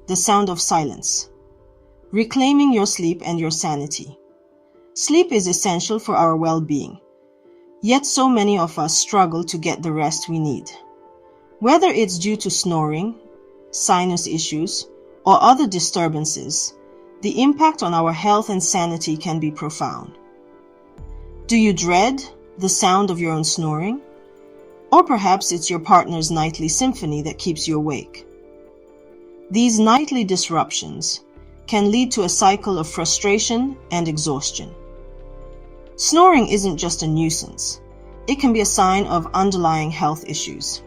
the sound of silence. Reclaiming your sleep and your sanity. Sleep is essential for our well-being, yet so many of us struggle to get the rest we need. Whether it's due to snoring, sinus issues, or other disturbances, the impact on our health and sanity can be profound. Do you dread the sound of your own snoring? Or perhaps it's your partner's nightly symphony that keeps you awake. These nightly disruptions can lead to a cycle of frustration and exhaustion. Snoring isn't just a nuisance. It can be a sign of underlying health issues.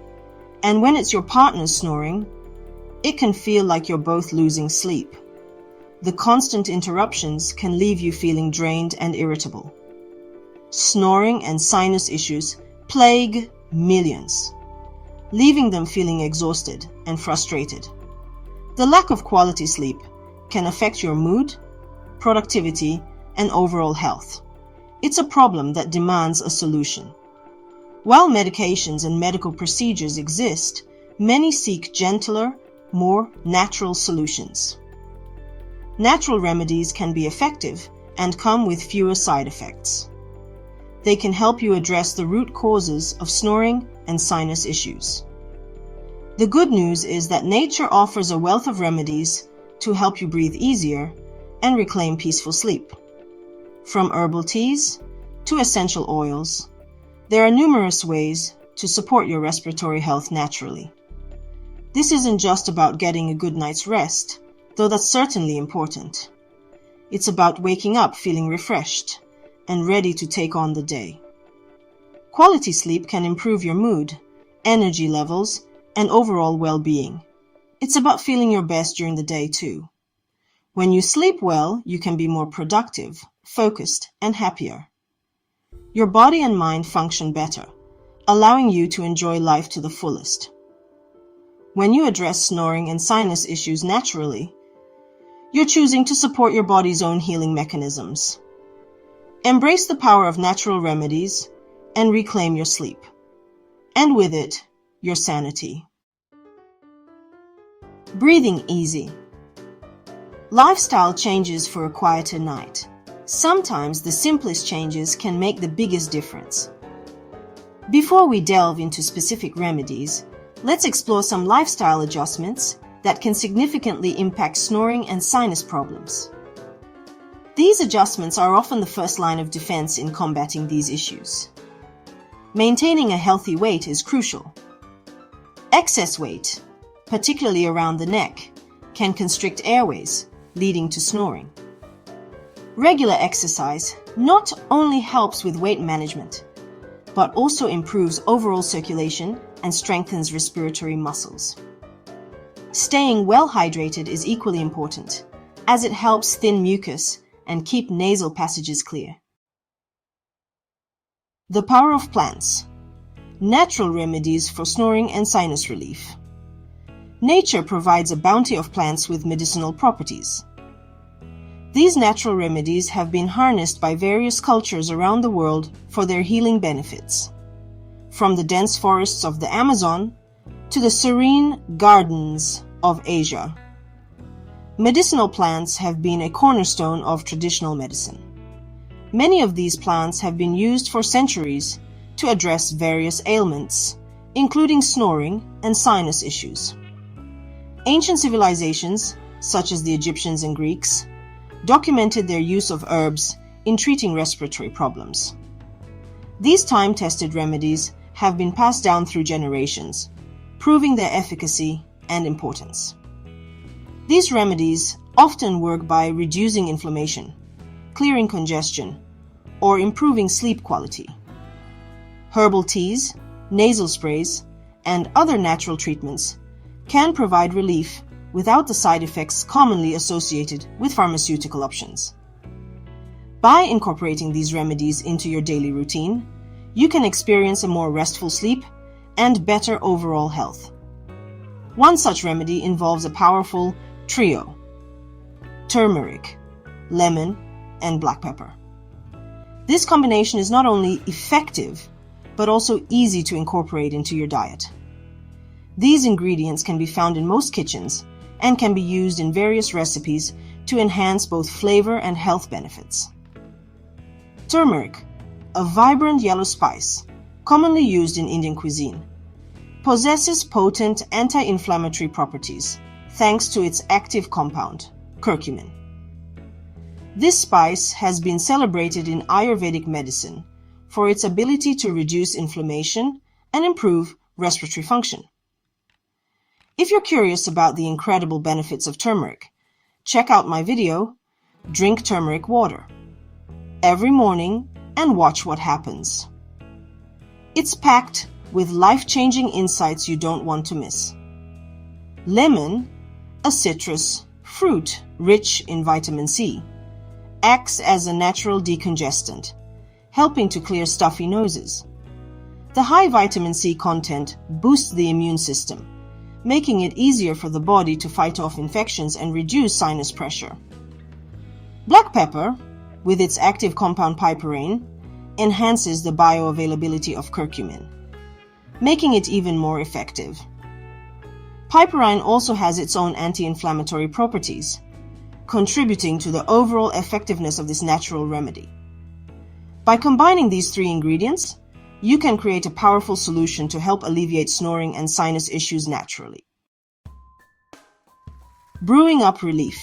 And when it's your partner's snoring, it can feel like you're both losing sleep. The constant interruptions can leave you feeling drained and irritable. Snoring and sinus issues plague millions, leaving them feeling exhausted and frustrated. The lack of quality sleep can affect your mood, productivity, and overall health. It's a problem that demands a solution. While medications and medical procedures exist, many seek gentler, more natural solutions. Natural remedies can be effective and come with fewer side effects. They can help you address the root causes of snoring and sinus issues. The good news is that nature offers a wealth of remedies to help you breathe easier and reclaim peaceful sleep. From herbal teas to essential oils, there are numerous ways to support your respiratory health naturally. This isn't just about getting a good night's rest, though that's certainly important. It's about waking up feeling refreshed and ready to take on the day. Quality sleep can improve your mood, energy levels, and overall well-being. It's about feeling your best during the day too. When you sleep well, you can be more productive, focused, and happier. Your body and mind function better, allowing you to enjoy life to the fullest. When you address snoring and sinus issues naturally, you're choosing to support your body's own healing mechanisms. Embrace the power of natural remedies and reclaim your sleep. And with it, your sanity. Breathing easy. Lifestyle changes for a quieter night. Sometimes the simplest changes can make the biggest difference. Before we delve into specific remedies, let's explore some lifestyle adjustments that can significantly impact snoring and sinus problems. These adjustments are often the first line of defense in combating these issues. Maintaining a healthy weight is crucial. Excess weight, particularly around the neck, can constrict airways, leading to snoring. Regular exercise not only helps with weight management, but also improves overall circulation and strengthens respiratory muscles. Staying well hydrated is equally important, as it helps thin mucus and keep nasal passages clear. The power of plants. Natural remedies for snoring and sinus relief. Nature provides a bounty of plants with medicinal properties. These natural remedies have been harnessed by various cultures around the world for their healing benefits. From the dense forests of the Amazon to the serene gardens of Asia. Medicinal plants have been a cornerstone of traditional medicine. Many of these plants have been used for centuries to address various ailments, including snoring and sinus issues. Ancient civilizations, such as the Egyptians and Greeks, documented their use of herbs in treating respiratory problems. These time-tested remedies have been passed down through generations, proving their efficacy and importance. These remedies often work by reducing inflammation, clearing congestion, or improving sleep quality. Herbal teas, nasal sprays, and other natural treatments can provide relief without the side effects commonly associated with pharmaceutical options. By incorporating these remedies into your daily routine, you can experience a more restful sleep and better overall health. One such remedy involves a powerful trio: turmeric, lemon, and black pepper. This combination is not only effective, but also easy to incorporate into your diet. These ingredients can be found in most kitchens and can be used in various recipes to enhance both flavor and health benefits. Turmeric, a vibrant yellow spice, commonly used in Indian cuisine, possesses potent anti-inflammatory properties thanks to its active compound, curcumin. This spice has been celebrated in Ayurvedic medicine for its ability to reduce inflammation and improve respiratory function. If you're curious about the incredible benefits of turmeric, check out my video, Drink Turmeric Water, every morning and watch what happens. It's packed with life-changing insights you don't want to miss. Lemon, a citrus fruit rich in vitamin C, acts as a natural decongestant, helping to clear stuffy noses. The high vitamin C content boosts the immune system, making it easier for the body to fight off infections and reduce sinus pressure. Black pepper, with its active compound piperine, enhances the bioavailability of curcumin, making it even more effective. Piperine also has its own anti-inflammatory properties, contributing to the overall effectiveness of this natural remedy. By combining these three ingredients, you can create a powerful solution to help alleviate snoring and sinus issues naturally. Brewing up relief.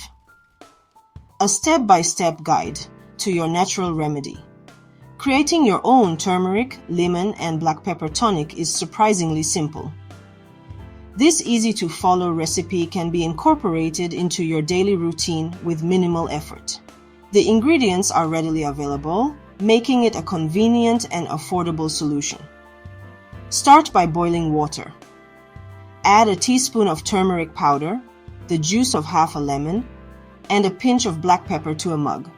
A step-by-step guide to your natural remedy. Creating your own turmeric, lemon, and black pepper tonic is surprisingly simple. This easy-to-follow recipe can be incorporated into your daily routine with minimal effort. The ingredients are readily available, making it a convenient and affordable solution. Start by boiling water. Add a teaspoon of turmeric powder, the juice of half a lemon, and a pinch of black pepper to a mug.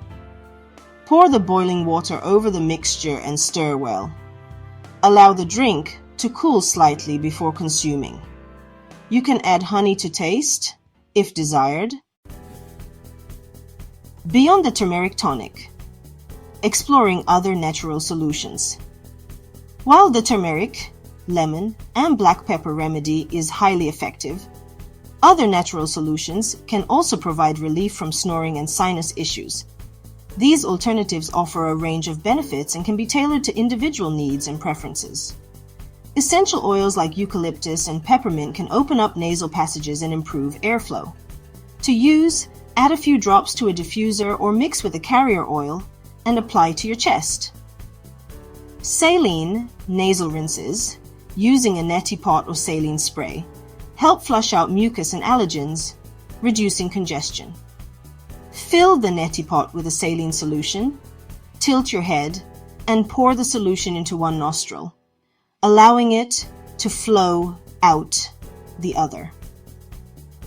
Pour the boiling water over the mixture and stir well. Allow the drink to cool slightly before consuming. You can add honey to taste, if desired. Beyond the turmeric tonic, exploring other natural solutions. While the turmeric, lemon, and black pepper remedy is highly effective, other natural solutions can also provide relief from snoring and sinus issues. These alternatives offer a range of benefits and can be tailored to individual needs and preferences. Essential oils like eucalyptus and peppermint can open up nasal passages and improve airflow. To use, add a few drops to a diffuser or mix with a carrier oil and apply to your chest. Saline nasal rinses, using a neti pot or saline spray, help flush out mucus and allergens, reducing congestion. Fill the neti pot with a saline solution, tilt your head, and pour the solution into one nostril, allowing it to flow out the other.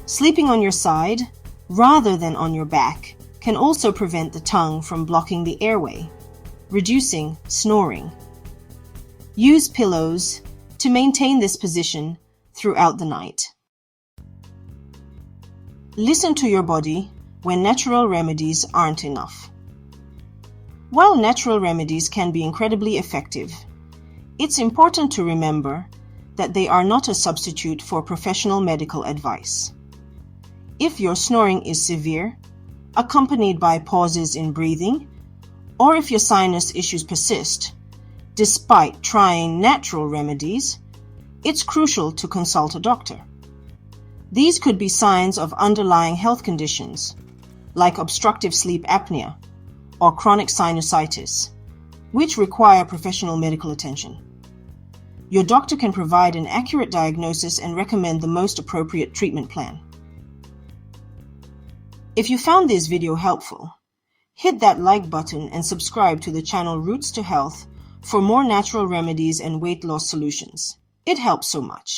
Sleeping on your side rather than on your back can also prevent the tongue from blocking the airway, reducing snoring. Use pillows to maintain this position throughout the night. Listen to your body when natural remedies aren't enough. While natural remedies can be incredibly effective, it's important to remember that they are not a substitute for professional medical advice. If your snoring is severe, accompanied by pauses in breathing, or if your sinus issues persist, despite trying natural remedies, it's crucial to consult a doctor. These could be signs of underlying health conditions, like obstructive sleep apnea or chronic sinusitis, which require professional medical attention. Your doctor can provide an accurate diagnosis and recommend the most appropriate treatment plan. If you found this video helpful, hit that like button and subscribe to the channel Roots to Health for more natural remedies and weight loss solutions. It helps so much.